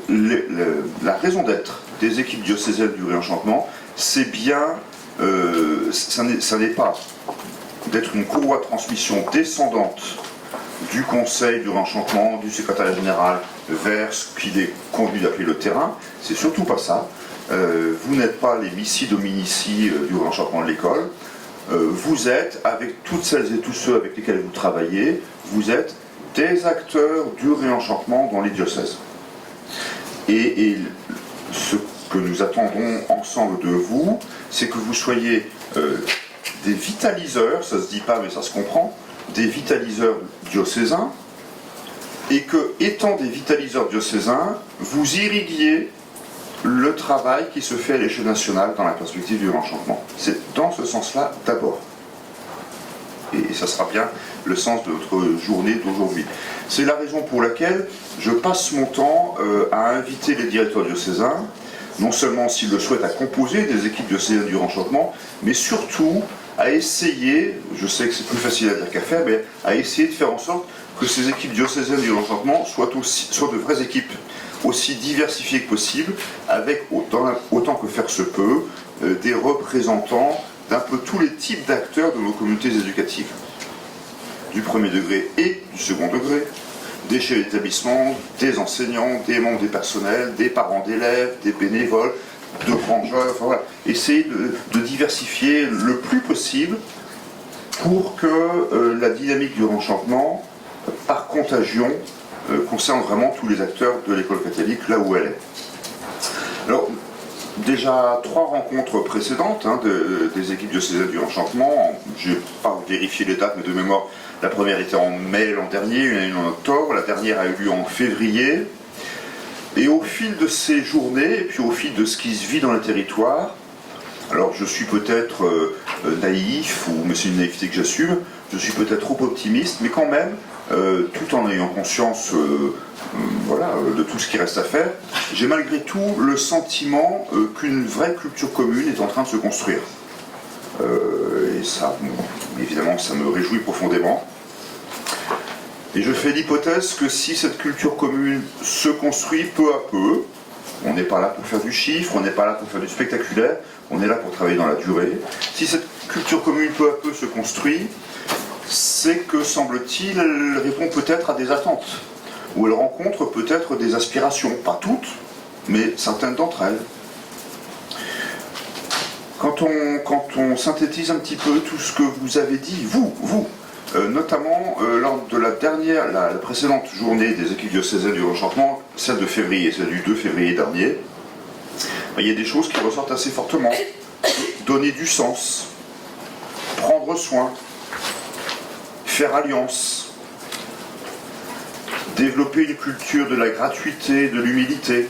la raison d'être des équipes diocésaines du réenchantement, c'est bien, ça n'est pas d'être une courroie de transmission descendante du conseil du réenchantement, du secrétariat général, vers ce qu'il est convenu d'appeler le terrain. C'est surtout pas ça. Vous n'êtes pas les missi dominici du réenchantement de l'école. Vous êtes, avec toutes celles et tous ceux avec lesquels vous travaillez, vous êtes des acteurs du réenchantement dans les diocèses. Et ce que nous attendons ensemble de vous, c'est que vous soyez des vitaliseurs, ça se dit pas mais ça se comprend, des vitaliseurs diocésains, et que, étant des vitaliseurs diocésains, vous irriguiez le travail qui se fait à l'échelle nationale dans la perspective du réenchantement. C'est dans ce sens-là d'abord. Et ça sera bien le sens de notre journée d'aujourd'hui. C'est la raison pour laquelle je passe mon temps à inviter les directeurs diocésains, non seulement s'ils le souhaitent, à composer des équipes diocésaines du réenchantement, mais surtout à essayer, je sais que c'est plus facile à dire qu'à faire, mais à essayer de faire en sorte que ces équipes diocésaines du réenchantement soient de vraies équipes, aussi diversifiées que possible, avec autant que faire se peut, des représentants d'un peu tous les types d'acteurs de nos communautés éducatives, du premier degré et du second degré, des chefs d'établissement, des enseignants, des membres des personnels, des parents d'élèves, des bénévoles, de grands jeunes, enfin voilà. Essayer de diversifier le plus possible pour que la dynamique du réenchantement, par contagion, concerne vraiment tous les acteurs de l'école catholique là où elle est. Alors, déjà 3 rencontres précédentes des équipes diocésaines du réenchantement, je n'ai pas vérifié les dates, mais de mémoire, la première était en mai l'an dernier, une en octobre, la dernière a eu lieu en février. Et au fil de ces journées, et puis au fil de ce qui se vit dans le territoire, alors je suis peut-être naïf, mais c'est une naïveté que j'assume, je suis peut-être trop optimiste, mais quand même, tout en ayant conscience de tout ce qui reste à faire, j'ai malgré tout le sentiment qu'une vraie culture commune est en train de se construire. Et ça, évidemment, ça me réjouit profondément. Et je fais l'hypothèse que si cette culture commune se construit peu à peu, on n'est pas là pour faire du chiffre, on n'est pas là pour faire du spectaculaire, on est là pour travailler dans la durée. Si cette culture commune peu à peu se construit, c'est que, semble-t-il, elle répond peut-être à des attentes, ou elle rencontre peut-être des aspirations, pas toutes, mais certaines d'entre elles. Quand on synthétise un petit peu tout ce que vous avez dit, vous, notamment lors de la précédente journée des équipes diocésaines du réenchantement, celle de février, celle du 2 février dernier, il y a des choses qui ressortent assez fortement. Donner du sens, prendre soin, faire alliance, développer une culture de la gratuité, de l'humilité,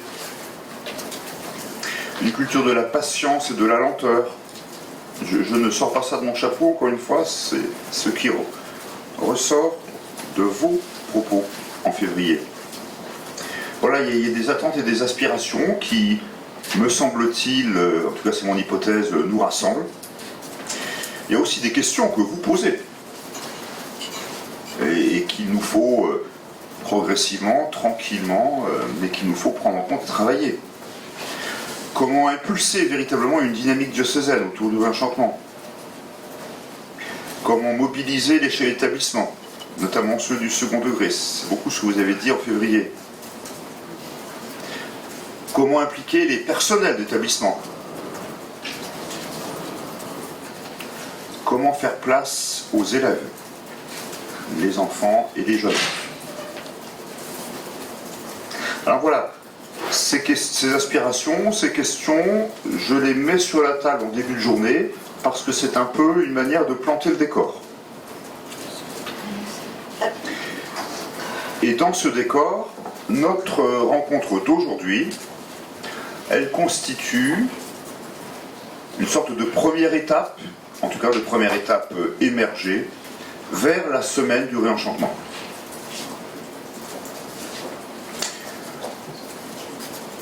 une culture de la patience et de la lenteur. Je ne sors pas ça de mon chapeau, encore une fois, c'est ce qui ressort de vos propos en février. Voilà, il y a des attentes et des aspirations qui, me semble-t-il, en tout cas c'est mon hypothèse, nous rassemblent. Il y a aussi des questions que vous posez et qu'il nous faut progressivement, tranquillement, mais qu'il nous faut prendre en compte et travailler. Comment impulser véritablement une dynamique diocésaine autour du réenchantement? Comment mobiliser les chefs d'établissement, notamment ceux du second degré? C'est beaucoup ce que vous avez dit en février. Comment impliquer les personnels d'établissement? Comment faire place aux élèves, les enfants et les jeunes? Alors voilà, ces aspirations, ces questions, je les mets sur la table en début de journée parce que c'est un peu une manière de planter le décor. Et dans ce décor, notre rencontre d'aujourd'hui, elle constitue une sorte de première étape, en tout cas de première étape émergée, vers la semaine du réenchantement.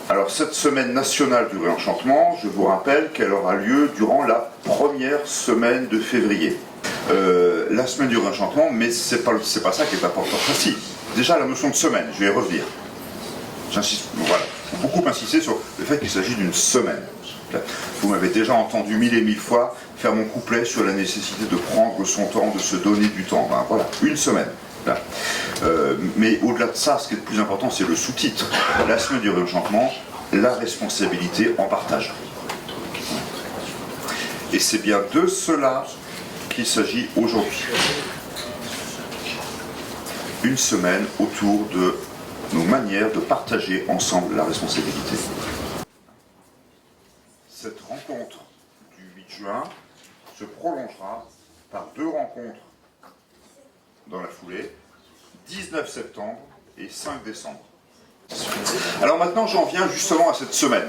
Alors cette semaine nationale du réenchantement, je vous rappelle qu'elle aura lieu durant la première semaine de février. La semaine du réenchantement, mais c'est pas ça qui est important. Enfin, si, déjà la notion de semaine, je vais y revenir. J'insiste, voilà, beaucoup insister sur le fait qu'il s'agit d'une semaine. Vous m'avez déjà entendu mille et mille fois faire mon couplet sur la nécessité de prendre son temps, de se donner du temps. Ben, voilà, une semaine. Mais au-delà de ça, ce qui est le plus important, c'est le sous-titre. La semaine du réenchantement, la responsabilité en partage. Et c'est bien de cela qu'il s'agit aujourd'hui. Une semaine autour de nos manières de partager ensemble la responsabilité. Cette rencontre du 8 juin se prolongera par 2 rencontres dans la foulée, 19 septembre et 5 décembre. Alors maintenant, j'en viens justement à cette semaine.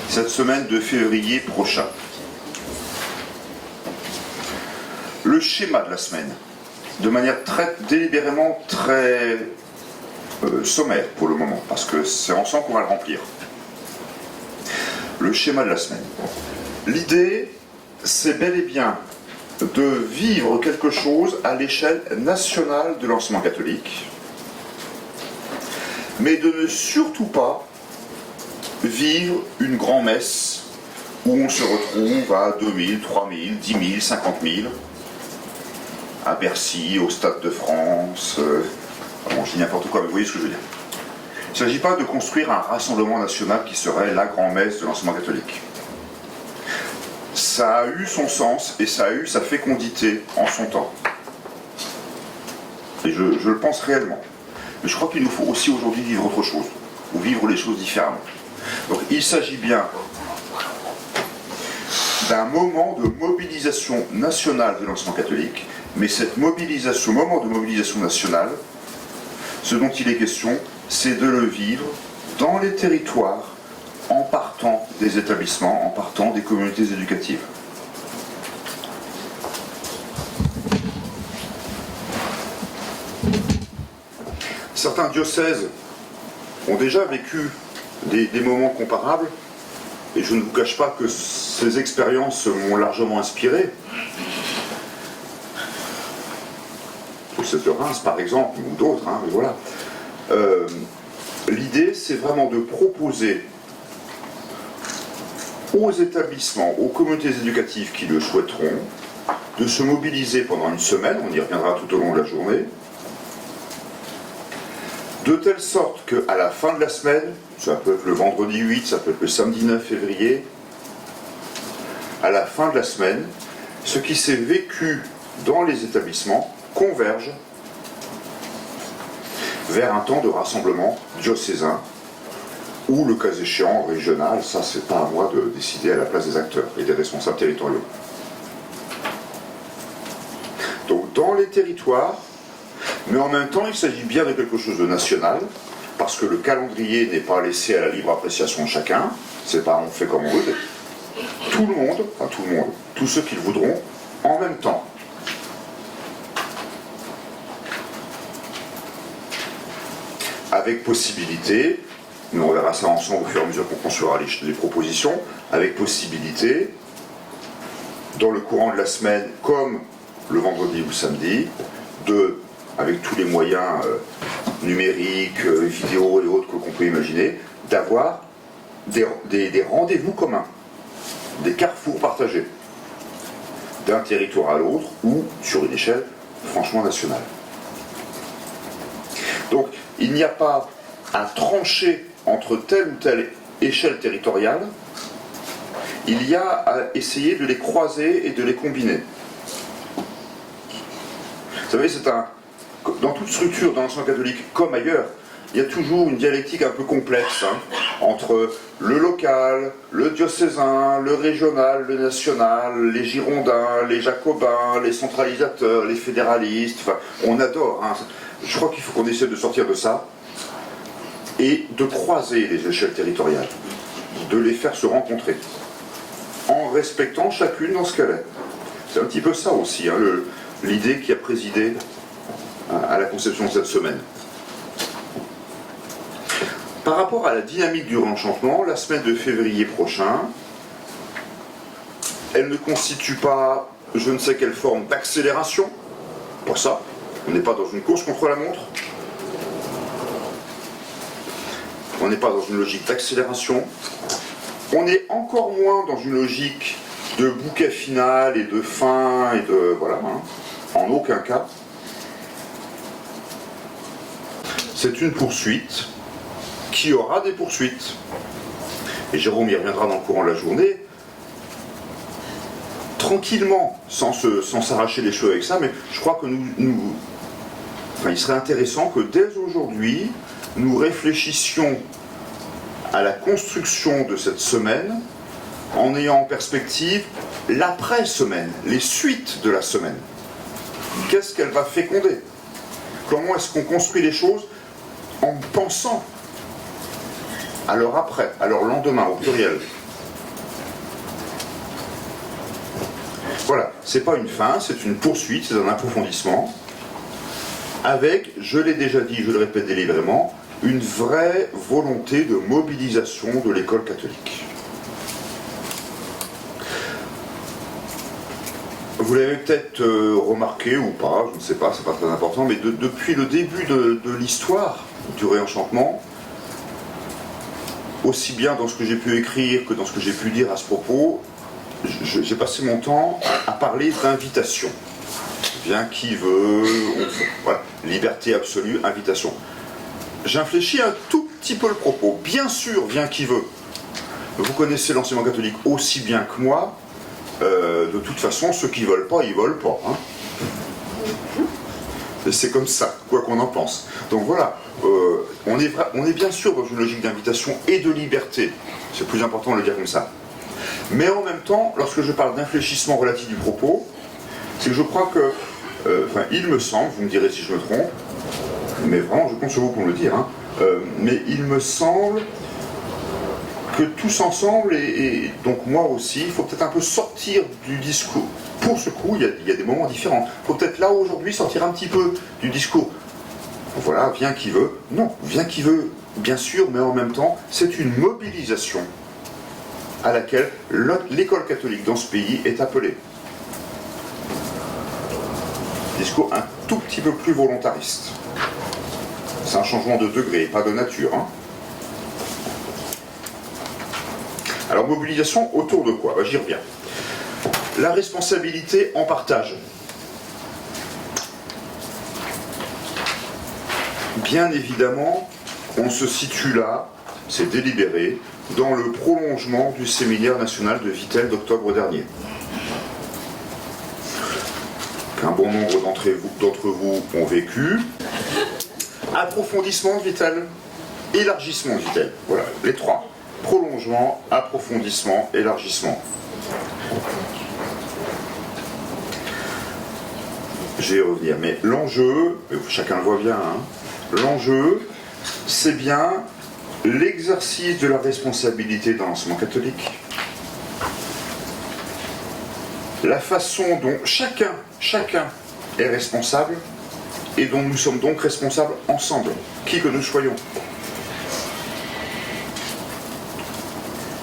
Cette semaine de février prochain. Le schéma de la semaine, de manière très délibérément très sommaire pour le moment, parce que c'est ensemble qu'on va le remplir. Le schéma de la semaine. L'idée, c'est bel et bien de vivre quelque chose à l'échelle nationale de l'enseignement catholique, mais de ne surtout pas vivre une grand-messe où on se retrouve à 2000, 3000, 10 000, 50 000, à Bercy, au Stade de France, bon, je dis n'importe quoi, mais vous voyez ce que je veux dire. Il ne s'agit pas de construire un rassemblement national qui serait la grand-messe de l'enseignement catholique. Ça a eu son sens et ça a eu sa fécondité en son temps. Et je le pense réellement. Mais je crois qu'il nous faut aussi aujourd'hui vivre autre chose, ou vivre les choses différemment. Donc il s'agit bien d'un moment de mobilisation nationale de l'enseignement catholique, mais cette mobilisation, moment de mobilisation nationale, ce dont il est question, c'est de le vivre dans les territoires, en partant des établissements, en partant des communautés éducatives. Certains diocèses ont déjà vécu des moments comparables, et je ne vous cache pas que ces expériences m'ont largement inspiré. Le diocèse de Reims, par exemple, ou d'autres, hein, mais voilà. L'idée, c'est vraiment de proposer aux établissements, aux communautés éducatives qui le souhaiteront, de se mobiliser pendant une semaine, on y reviendra tout au long de la journée, de telle sorte qu'à la fin de la semaine, ça peut être le vendredi 8, ça peut être le samedi 9 février, à la fin de la semaine, ce qui s'est vécu dans les établissements converge vers un temps de rassemblement diocésain, ou le cas échéant régional, ça c'est pas à moi de décider à la place des acteurs et des responsables territoriaux. Donc dans les territoires, mais en même temps il s'agit bien de quelque chose de national, parce que le calendrier n'est pas laissé à la libre appréciation de chacun, c'est pas on fait comme on veut, tout le monde, tous ceux qui le voudront, en même temps. Avec possibilité, mais on verra ça ensemble au fur et à mesure qu'on construira les propositions, avec possibilité, dans le courant de la semaine, comme le vendredi ou le samedi, avec tous les moyens numériques, vidéo et autres qu'on peut imaginer, d'avoir des rendez-vous communs, des carrefours partagés, d'un territoire à l'autre ou sur une échelle franchement nationale. Donc, il n'y a pas à trancher entre telle ou telle échelle territoriale, il y a à essayer de les croiser et de les combiner. Vous savez, dans toute structure dans l'enseignement catholique comme ailleurs, il y a toujours une dialectique un peu complexe entre le local, le diocésain, le régional, le national, les girondins, les jacobins, les centralisateurs, les fédéralistes. Enfin, on adore. Je crois qu'il faut qu'on essaie de sortir de ça et de croiser les échelles territoriales, de les faire se rencontrer, en respectant chacune dans ce qu'elle est. C'est un petit peu ça aussi, l'idée qui a présidé à la conception de cette semaine. Par rapport à la dynamique du réenchantement, la semaine de février prochain, elle ne constitue pas je ne sais quelle forme d'accélération, pour ça, On n'est pas dans une course contre la montre. On n'est pas dans une logique d'accélération. On est encore moins dans une logique de bouquet final et de fin et de... voilà, hein, en aucun cas. C'est une poursuite qui aura des poursuites. Et Jérôme y reviendra dans le courant de la journée, tranquillement, sans s'arracher les cheveux avec ça, mais je crois que il serait intéressant que dès aujourd'hui, nous réfléchissions à la construction de cette semaine en ayant en perspective l'après-semaine, les suites de la semaine. Qu'est-ce qu'elle va féconder? Comment est-ce qu'on construit les choses en pensant à leur après, à leur lendemain, au pluriel. Voilà, c'est pas une fin, c'est une poursuite, c'est un approfondissement, avec, je l'ai déjà dit, je le répète délibérément, une vraie volonté de mobilisation de l'école catholique. Vous l'avez peut-être remarqué ou pas, je ne sais pas, c'est pas très important, mais depuis le début de l'histoire du réenchantement, aussi bien dans ce que j'ai pu écrire que dans ce que j'ai pu dire à ce propos, j'ai passé mon temps à parler d'invitation. Viens qui veut, voilà, liberté absolue, invitation. J'infléchis un tout petit peu le propos. Bien sûr, viens qui veut. Vous connaissez l'enseignement catholique aussi bien que moi. De toute façon, ceux qui veulent pas, ils veulent pas. Hein. Et c'est comme ça, quoi qu'on en pense. Donc voilà, on est bien sûr dans une logique d'invitation et de liberté. C'est plus important de le dire comme ça. Mais en même temps, lorsque je parle d'infléchissement relatif du propos, c'est que je crois que, il me semble, vous me direz si je me trompe, mais vraiment je compte sur vous pour me le dire, hein, mais il me semble que tous ensemble, et donc moi aussi, il faut peut-être un peu sortir du discours. Pour ce coup, il y a des moments différents. Il faut peut-être là aujourd'hui sortir un petit peu du discours. Voilà, viens qui veut. Non, viens qui veut, bien sûr, mais en même temps, c'est une mobilisation à laquelle l'école catholique dans ce pays est appelée. Discours un tout petit peu plus volontariste. C'est un changement de degré, pas de nature. Hein. Alors, mobilisation autour de quoi? J'y reviens. La responsabilité en partage. Bien évidemment, on se situe là, c'est délibéré, dans le prolongement du séminaire national de Vittel d'octobre dernier. Qu'un bon nombre d'entre vous ont vécu. Approfondissement de Vittel, élargissement de Vittel. Voilà, les trois. Prolongement, approfondissement, élargissement. Je vais y revenir, mais l'enjeu, chacun le voit bien, hein, l'enjeu, c'est bien l'exercice de la responsabilité dans l'enseignement catholique. La façon dont chacun est responsable et dont nous sommes donc responsables ensemble, qui que nous soyons.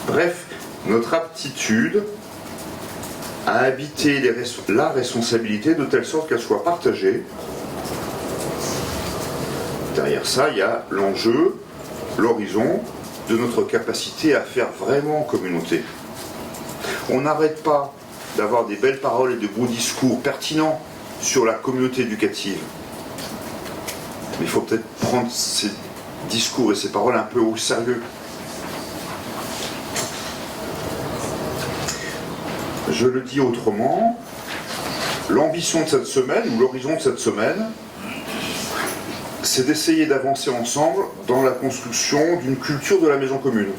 Bref, notre aptitude à habiter la responsabilité de telle sorte qu'elle soit partagée. Derrière ça, il y a l'enjeu, l'horizon de notre capacité à faire vraiment communauté. On n'arrête pas d'avoir des belles paroles et de beaux discours pertinents sur la communauté éducative. Mais il faut peut-être prendre ces discours et ces paroles un peu au sérieux. Je le dis autrement, l'ambition de cette semaine, ou l'horizon de cette semaine, c'est d'essayer d'avancer ensemble dans la construction d'une culture de la maison commune.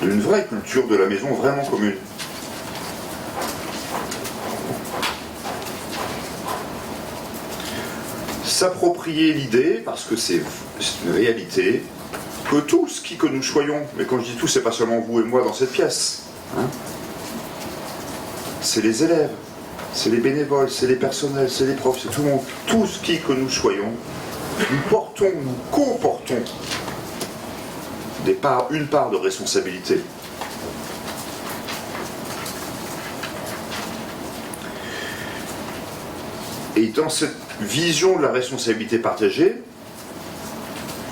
D'une vraie culture de la maison vraiment commune. S'approprier l'idée, parce que c'est une réalité, que tous qui que nous soyons, mais quand je dis tous, c'est pas seulement vous et moi dans cette pièce, hein, c'est les élèves, c'est les bénévoles, c'est les personnels, c'est les profs, c'est tout le monde. Tous qui que nous soyons, nous comportons une part de responsabilité. Et dans cette vision de la responsabilité partagée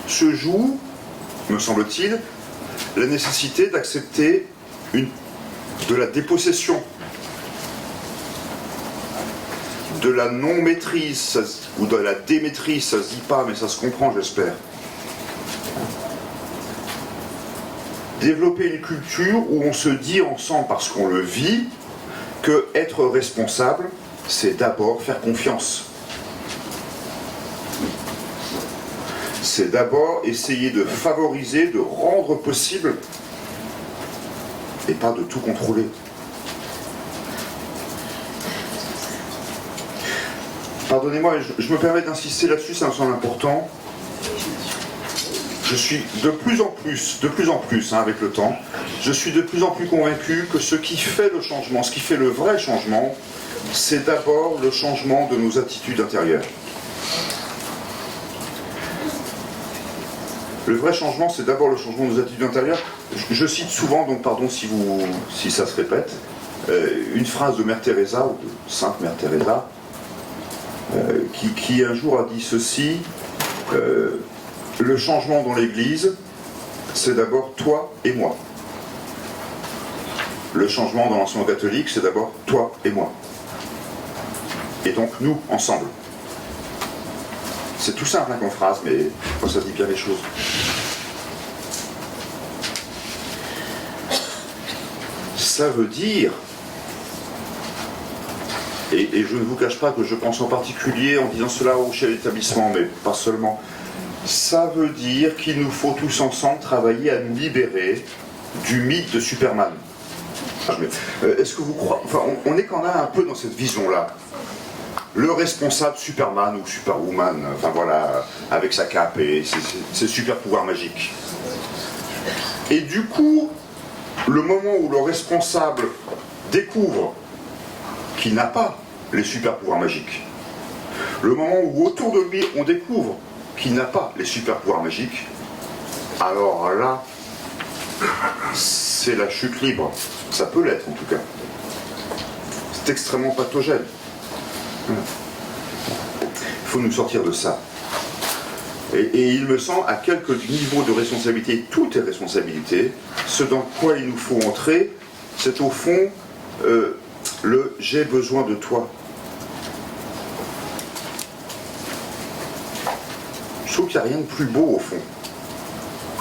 se joue, me semble-t-il, la nécessité d'accepter de la dépossession, de la non-maîtrise, ou de la démaîtrise, ça se dit pas, mais ça se comprend, j'espère. Développer une culture où on se dit ensemble, parce qu'on le vit, que être responsable, c'est d'abord faire confiance. C'est d'abord essayer de favoriser, de rendre possible, et pas de tout contrôler. Pardonnez-moi, je me permets d'insister là-dessus, ça me semble important. Je suis de plus en plus, avec le temps, je suis de plus en plus convaincu que ce qui fait le changement, ce qui fait le vrai changement, c'est d'abord le changement de nos attitudes intérieures. Le vrai changement, c'est d'abord le changement de nos attitudes intérieures. Je cite souvent, donc pardon si ça se répète, une phrase de Mère Teresa, ou de Sainte Mère Teresa, qui un jour a dit ceci, le changement dans l'Église, c'est d'abord toi et moi. Le changement dans l'enseignement catholique, c'est d'abord toi et moi. Et donc nous, ensemble. C'est tout simple comme phrase, mais ça dit bien les choses. Ça veut dire, et je ne vous cache pas que je pense en particulier en disant cela au chef d'établissement, mais pas seulement, ça veut dire qu'il nous faut tous ensemble travailler à nous libérer du mythe de Superman. Est-ce que vous croyez... Enfin, on est quand même un peu dans cette vision-là. Le responsable Superman ou Superwoman, enfin voilà, avec sa cape et ses super pouvoirs magiques. Et du coup, le moment où le responsable découvre qu'il n'a pas les super pouvoirs magiques, le moment où autour de lui on découvre qu'il n'a pas les super pouvoirs magiques, alors là, c'est la chute libre. Ça peut l'être en tout cas. C'est extrêmement pathogène. Il faut nous sortir de ça. Et il me semble, à quelques niveaux de responsabilité, tout est responsabilité, ce dans quoi il nous faut entrer, c'est au fond le « j'ai besoin de toi ». Je trouve qu'il n'y a rien de plus beau au fond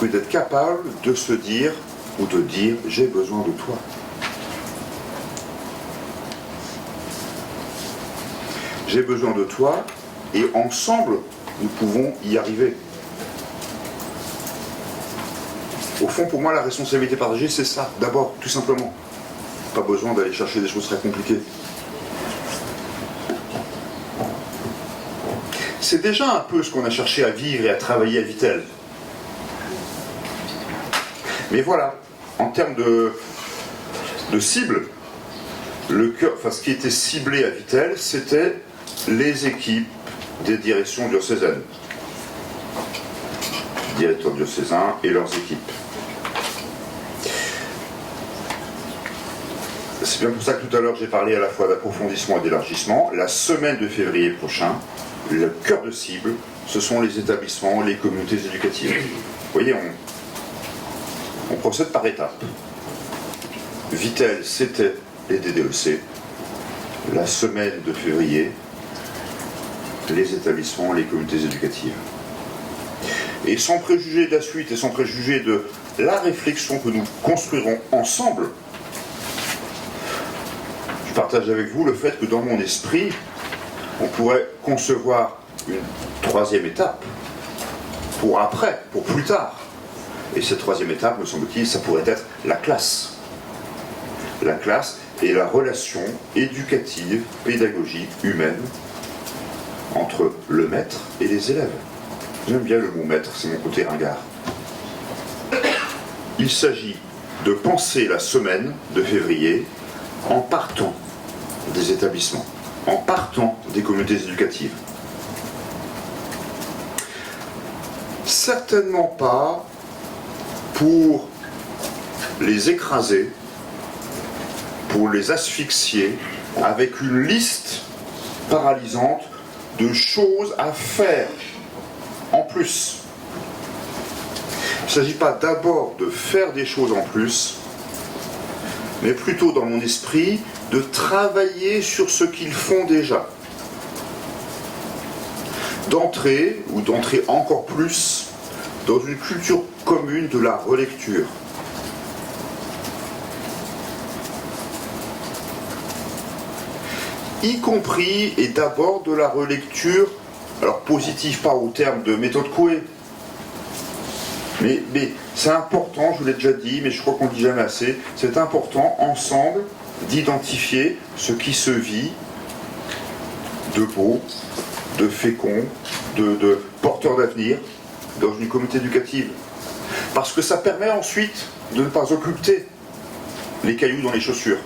que d'être capable de se dire ou de dire « j'ai besoin de toi ». J'ai besoin de toi et ensemble nous pouvons y arriver. Au fond, pour moi, la responsabilité partagée, c'est ça, d'abord, tout simplement. Pas besoin d'aller chercher des choses très compliquées. C'est déjà un peu ce qu'on a cherché à vivre et à travailler à Vittel. Mais voilà, en termes de cible, ce qui était ciblé à Vittel, c'était les équipes des directions diocésaines. Directeurs diocésains et leurs équipes. C'est bien pour ça que tout à l'heure j'ai parlé à la fois d'approfondissement et d'élargissement. La semaine de février prochain, le cœur de cible, ce sont les établissements, les communautés éducatives. Vous voyez, on procède par étapes. Vittel, c'était les DDEC. La semaine de février, les établissements, les communautés éducatives. Et sans préjuger de la suite et sans préjuger de la réflexion que nous construirons ensemble, je partage avec vous le fait que dans mon esprit, on pourrait concevoir une troisième étape pour après, pour plus tard. Et cette troisième étape, me semble-t-il, ça pourrait être la classe. La classe et la relation éducative, pédagogique, humaine entre le maître et les élèves. J'aime bien le mot maître, c'est mon côté ringard. Il s'agit de penser la semaine de février en partant des établissements, en partant des communautés éducatives. Certainement pas pour les écraser, pour les asphyxier avec une liste paralysante de choses à faire en plus. Il ne s'agit pas d'abord de faire des choses en plus, mais plutôt dans mon esprit de travailler sur ce qu'ils font déjà. D'entrer, ou d'entrer encore plus, dans une culture commune de la relecture. Y compris et d'abord de la relecture, alors positive pas au terme de méthode Coué, mais c'est important, je vous l'ai déjà dit, mais je crois qu'on ne le dit jamais assez, c'est important ensemble d'identifier ce qui se vit de beau, de fécond, de porteur d'avenir dans une communauté éducative. Parce que ça permet ensuite de ne pas occulter les cailloux dans les chaussures.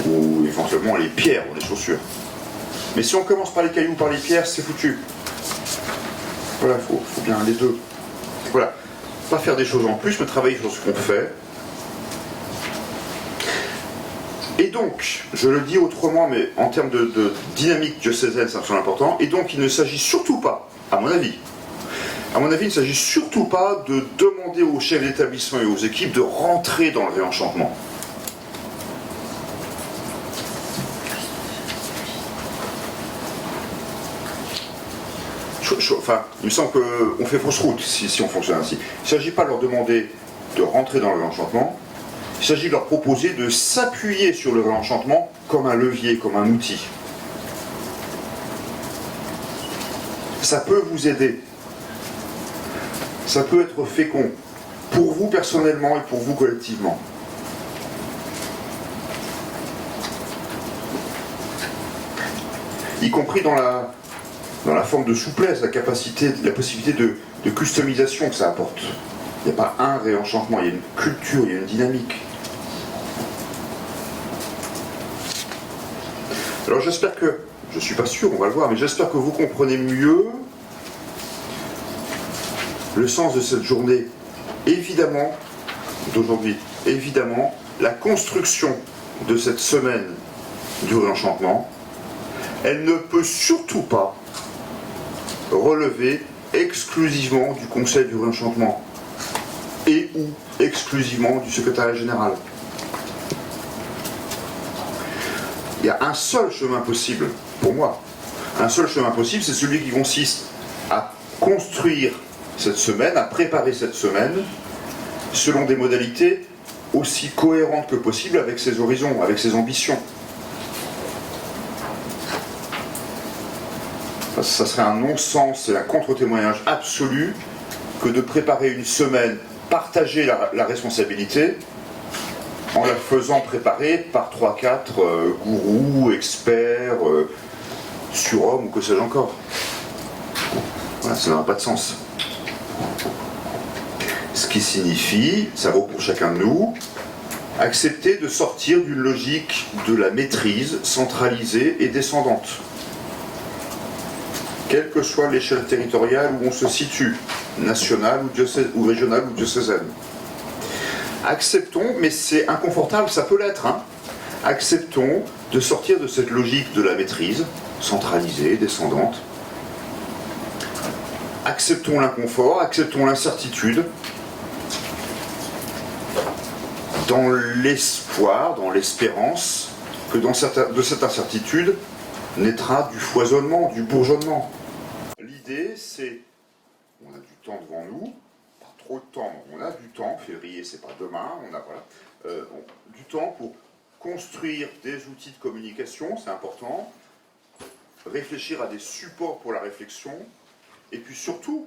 Ou éventuellement les pierres dans les chaussures. Mais si on commence par les cailloux, par les pierres, c'est foutu. Voilà, il faut bien les deux. Voilà. Pas faire des choses en plus, mais travailler sur ce qu'on fait. Et donc, je le dis autrement, mais en termes de dynamique diocésaine, ça me semble important. Et donc, il ne s'agit surtout pas, à mon avis, il ne s'agit surtout pas de demander aux chefs d'établissement et aux équipes de rentrer dans le réenchantement. Enfin, il me semble qu'on fait fausse route si on fonctionne ainsi. Il ne s'agit pas de leur demander de rentrer dans le réenchantement, il s'agit de leur proposer de s'appuyer sur le réenchantement comme un levier, comme un outil. Ça peut vous aider. Ça peut être fécond, pour vous personnellement et pour vous collectivement. Y compris dans la forme de souplesse, la possibilité de customisation que ça apporte. Il n'y a pas un réenchantement, il y a une culture, il y a une dynamique. Alors j'espère que, je ne suis pas sûr, on va le voir, mais j'espère que vous comprenez mieux le sens de cette journée, évidemment, d'aujourd'hui, évidemment, la construction de cette semaine du réenchantement, elle ne peut surtout pas relever exclusivement du Conseil du réenchantement et ou exclusivement du secrétariat général. Il y a un seul chemin possible, pour moi. Un seul chemin possible, c'est celui qui consiste à construire cette semaine, à préparer cette semaine, selon des modalités aussi cohérentes que possible avec ses horizons, avec ses ambitions. Ça serait un non-sens et un contre-témoignage absolu que de préparer une semaine, partager la responsabilité, en la faisant préparer par 3-4 gourous, experts, surhommes ou que sais-je encore. Voilà, ça n'aura pas de sens. Ce qui signifie, ça vaut pour chacun de nous, accepter de sortir d'une logique de la maîtrise centralisée et descendante. Quelle que soit l'échelle territoriale où on se situe, nationale ou régionale ou diocésaine. Acceptons, mais c'est inconfortable, ça peut l'être, hein. Acceptons de sortir de cette logique de la maîtrise, centralisée, descendante. Acceptons l'inconfort, acceptons l'incertitude, dans l'espoir, dans l'espérance, que de cette incertitude naîtra du foisonnement, du bourgeonnement. L'idée, c'est, on a du temps devant nous, pas trop de temps, on a du temps, février c'est pas demain, on a du temps pour construire des outils de communication, c'est important, réfléchir à des supports pour la réflexion, et puis surtout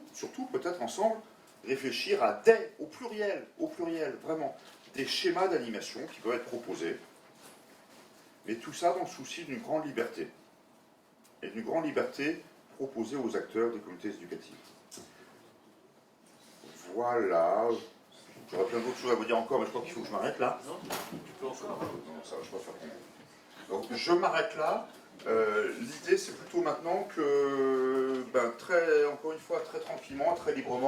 peut-être ensemble, réfléchir à au pluriel, vraiment, des schémas d'animation qui peuvent être proposés, mais tout ça dans le souci d'une grande liberté, et d'une grande liberté proposée aux acteurs des communautés éducatives. Voilà, j'aurais plein d'autres choses à vous dire encore, mais je crois qu'il faut que je m'arrête là. Non, tu peux encore. Non, ça va, je préfère qu'on... Donc je m'arrête là. L'idée c'est plutôt maintenant que, encore une fois, très tranquillement, très librement,